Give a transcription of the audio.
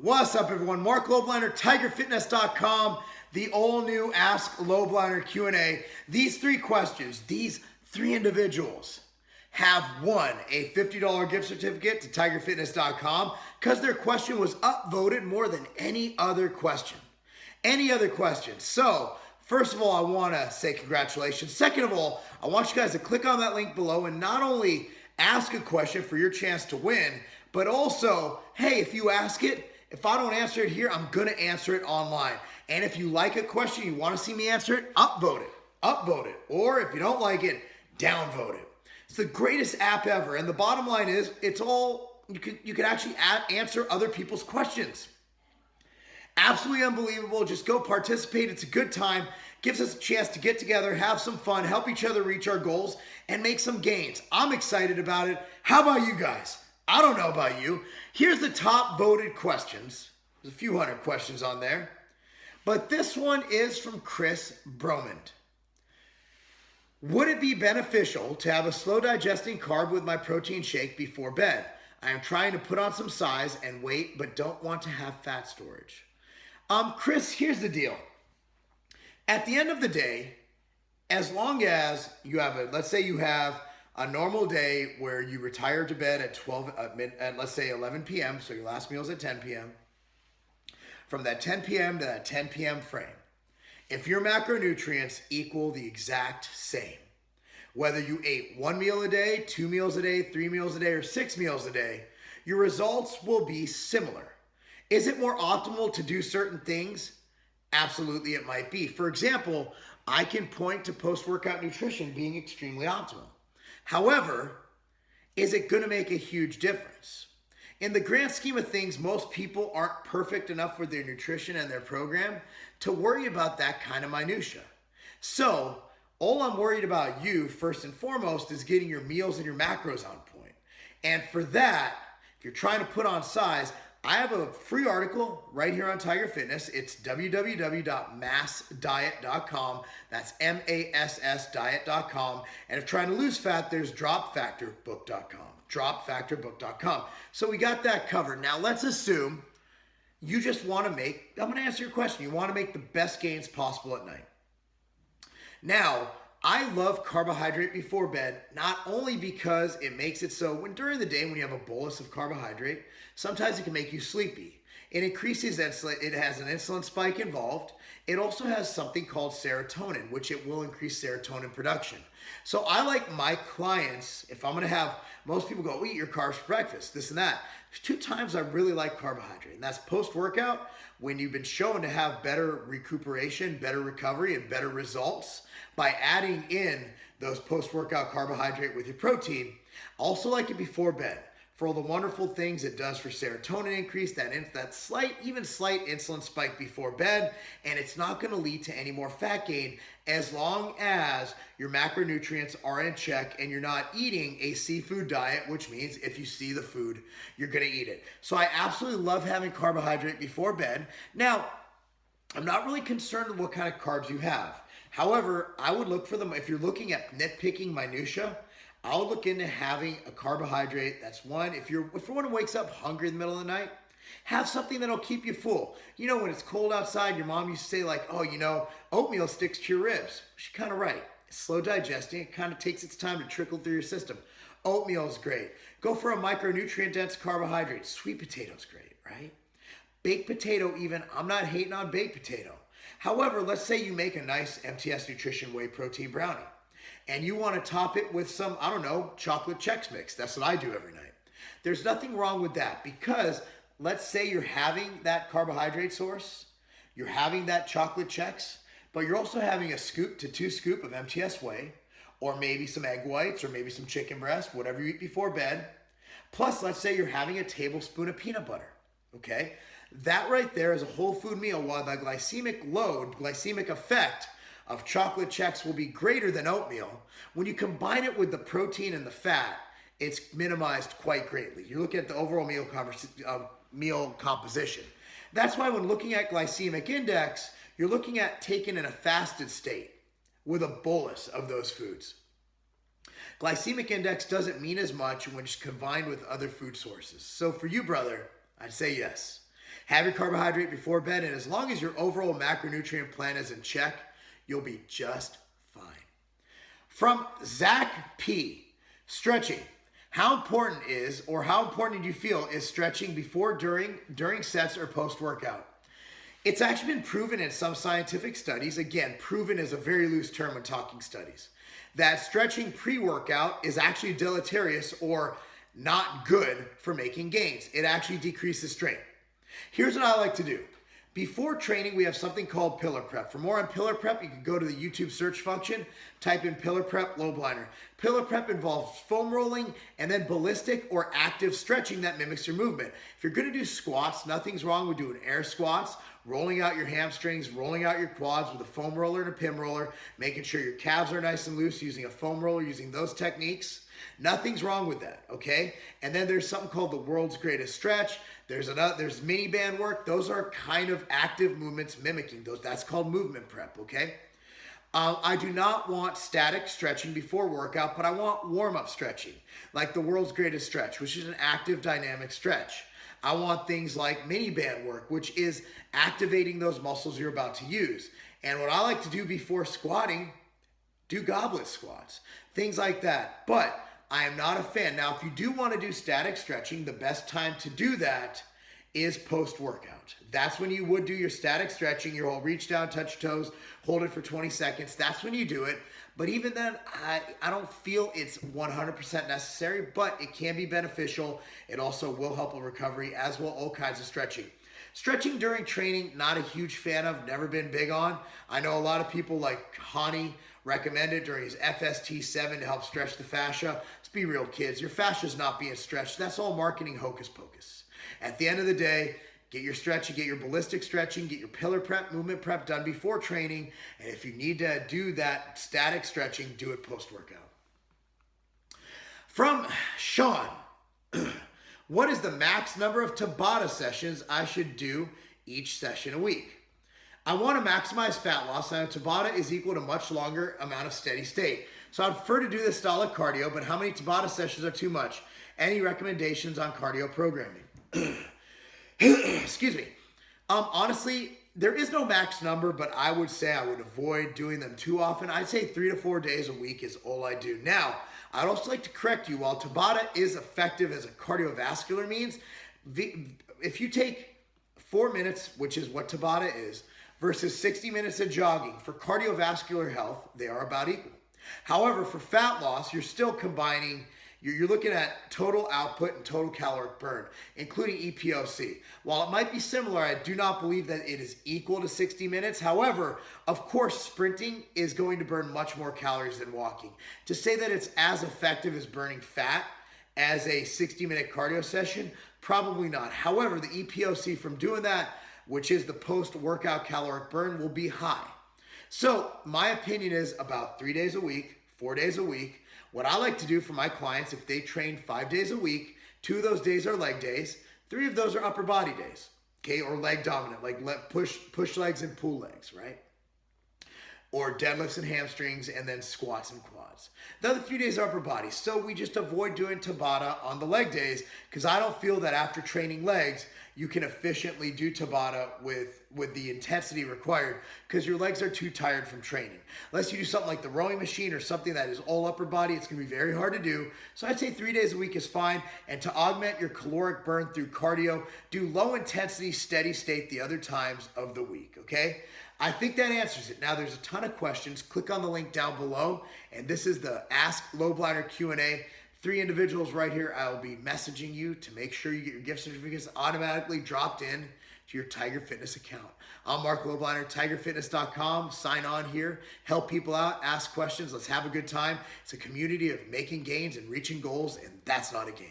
What's up, everyone? Marc Lobliner, TigerFitness.com, the all-new Ask Lobliner Q&A. These three questions, these three individuals have won a $50 gift certificate to TigerFitness.com because their question was upvoted more than any other question. So, first of all, I want to say congratulations. Second of all, I want you guys to click on that link below and not only ask a question for your chance to win, but also, hey, if you ask it, if I don't answer it here, I'm going to answer it online. And if you like a question, you want to see me answer it, upvote it. Or if you don't like it, downvote it. It's the greatest app ever. And the bottom line is, it's all, you can actually answer other people's questions. Absolutely unbelievable. Just go participate. It's a good time. Gives us a chance to get together, have some fun, help each other reach our goals, and make some gains. I'm excited about it. How about you guys? I don't know about you. Here's the top voted questions. There's a few hundred questions on there. But this one is from Chris Bromond. Would it be beneficial to have a slow digesting carb with my protein shake before bed? I am trying to put on some size and weight, but don't want to have fat storage. Chris, here's the deal. At the end of the day, as long as you have let's say you have a normal day where you retire to bed at let's say 11 p.m., so your last meal is at 10 p.m., from that 10 p.m. to that 10 p.m. frame, if your macronutrients equal the exact same, whether you ate 1 meal a day, 2 meals a day, 3 meals a day, or 6 meals a day, your results will be similar. Is it more optimal to do certain things? Absolutely, it might be. For example, I can point to post-workout nutrition being extremely optimal. However, is it going to make a huge difference? In the grand scheme of things, most people aren't perfect enough with their nutrition and their program to worry about that kind of minutia. So, all I'm worried about you, first and foremost, is getting your meals and your macros on point. And for that, if you're trying to put on size, I have a free article right here on Tiger Fitness. It's www.massdiet.com. That's MASS diet.com. And if trying to lose fat, there's dropfactorbook.com. Dropfactorbook.com. So we got that covered. Now let's assume you just want to I'm going to answer your question. You want to make the best gains possible at night. Now, I love carbohydrate before bed, not only because it makes it so during the day when you have a bolus of carbohydrate, sometimes it can make you sleepy. It increases insulin, it has an insulin spike involved. It also has something called serotonin, which it will increase serotonin production. So I like my clients, if I'm gonna have, most people go, eat your carbs for breakfast, this and that. There's 2 times I really like carbohydrate, and that's post-workout, when you've been shown to have better recuperation, better recovery, and better results by adding in those post-workout carbohydrate with your protein. Also like it before bed for all the wonderful things it does for serotonin increase, that slight insulin spike before bed, and it's not going to lead to any more fat gain as long as your macronutrients are in check and you're not eating a seafood diet, which means if you see the food, you're going to eat it. So I absolutely love having carbohydrate before bed. Now, I'm not really concerned with what kind of carbs you have. However, I would look for them, if you're looking at nitpicking minutia, I would look into having a carbohydrate. That's one, if someone wakes up hungry in the middle of the night, have something that'll keep you full. You know, when it's cold outside, your mom used to say like, oh, oatmeal sticks to your ribs. She's kind of right. It's slow digesting. It kind of takes its time to trickle through your system. Oatmeal is great. Go for a micronutrient-dense carbohydrate. Sweet potato's great, right? Baked potato even, I'm not hating on baked potato. However, let's say you make a nice MTS Nutrition Whey Protein Brownie and you want to top it with some, chocolate Chex Mix. That's what I do every night. There's nothing wrong with that because let's say you're having that carbohydrate source, you're having that chocolate Chex, but you're also having a scoop to 2 scoop of MTS Whey, or maybe some egg whites, or maybe some chicken breast, whatever you eat before bed. Plus, let's say you're having a tablespoon of peanut butter, okay? That right there is a whole food meal, while the glycemic effect of chocolate Chex will be greater than oatmeal. When you combine it with the protein and the fat, it's minimized quite greatly. You look at the overall meal composition. That's why when looking at glycemic index, you're looking at taken in a fasted state with a bolus of those foods. Glycemic index doesn't mean as much when it's combined with other food sources. So for you, brother, I'd say yes. Have your carbohydrate before bed, and as long as your overall macronutrient plan is in check, you'll be just fine. From Zac P, stretching. How important do you feel is stretching before, during sets, or post-workout? It's actually been proven in some scientific studies, again, proven is a very loose term when talking studies, that stretching pre-workout is actually deleterious or not good for making gains. It actually decreases strength. Here's what I like to do. Before training, we have something called pillar prep. For more on pillar prep, you can go to the YouTube search function, type in pillar prep Lobliner. Pillar prep involves foam rolling and then ballistic or active stretching that mimics your movement. If you're going to do squats, nothing's wrong with doing air squats, rolling out your hamstrings, rolling out your quads with a foam roller and a PIM roller, making sure your calves are nice and loose using a foam roller, using those techniques. Nothing's wrong with that, okay? And then there's something called the world's greatest stretch. There's mini band work. Those are kind of active movements mimicking those. That's called movement prep, okay? I do not want static stretching before workout, but I want warm-up stretching, like the world's greatest stretch, which is an active dynamic stretch. I want things like mini band work, which is activating those muscles you're about to use. And what I like to do before squatting, do goblet squats, things like that. But I am not a fan. Now, if you do want to do static stretching, the best time to do that is post-workout. That's when you would do your static stretching. You'll reach down, touch your toes, hold it for 20 seconds. That's when you do it. But even then, I don't feel it's 100% necessary, but it can be beneficial. It also will help with recovery, as will all kinds of stretching. Stretching during training, not a huge fan of, never been big on. I know a lot of people like Hani recommend it during his FST7 to help stretch the fascia. Let's be real, kids. Your fascia's not being stretched. That's all marketing hocus pocus. At the end of the day, get your stretching, get your ballistic stretching, get your pillar prep, movement prep done before training. And if you need to do that static stretching, do it post-workout. From Sean, what is the max number of Tabata sessions I should do each session a week? I want to maximize fat loss, and Tabata is equal to much longer amount of steady state. So I'd prefer to do this style of cardio, but how many Tabata sessions are too much? Any recommendations on cardio programming? Excuse me. Honestly, there is no max number, but I would say I would avoid doing them too often. I'd say 3 to 4 days a week is all I do. Now, I'd also like to correct you. While Tabata is effective as a cardiovascular means, if you take 4 minutes, which is what Tabata is, versus 60 minutes of jogging, for cardiovascular health, they are about equal. However, for fat loss, you're still combining, you're looking at total output and total caloric burn, including EPOC. While it might be similar, I do not believe that it is equal to 60 minutes. However, of course, sprinting is going to burn much more calories than walking. To say that it's as effective as burning fat as a 60-minute cardio session, probably not. However, the EPOC from doing that, which is the post-workout caloric burn, will be high. So my opinion is about 3 days a week, 4 days a week. What I like to do for my clients, if they train 5 days a week, 2 of those days are leg days, 3 of those are upper body days, okay, or leg dominant, like push legs and pull legs, right? Or deadlifts and hamstrings, and then squats and quads. The other 3 days are upper body. So we just avoid doing Tabata on the leg days, because I don't feel that after training legs, you can efficiently do Tabata with the intensity required, because your legs are too tired from training. Unless you do something like the rowing machine or something that is all upper body, it's going to be very hard to do. So I'd say 3 days a week is fine. And to augment your caloric burn through cardio, do low intensity, steady state the other times of the week, okay? I think that answers it. Now, there's a ton of questions. Click on the link down below, and this is the Ask Lobliner Q&A. 3 individuals right here. I will be messaging you to make sure you get your gift certificates automatically dropped in to your Tiger Fitness account. I'm Marc Lobliner, tigerfitness.com. Sign on here, help people out, ask questions. Let's have a good time. It's a community of making gains and reaching goals, and that's not a game.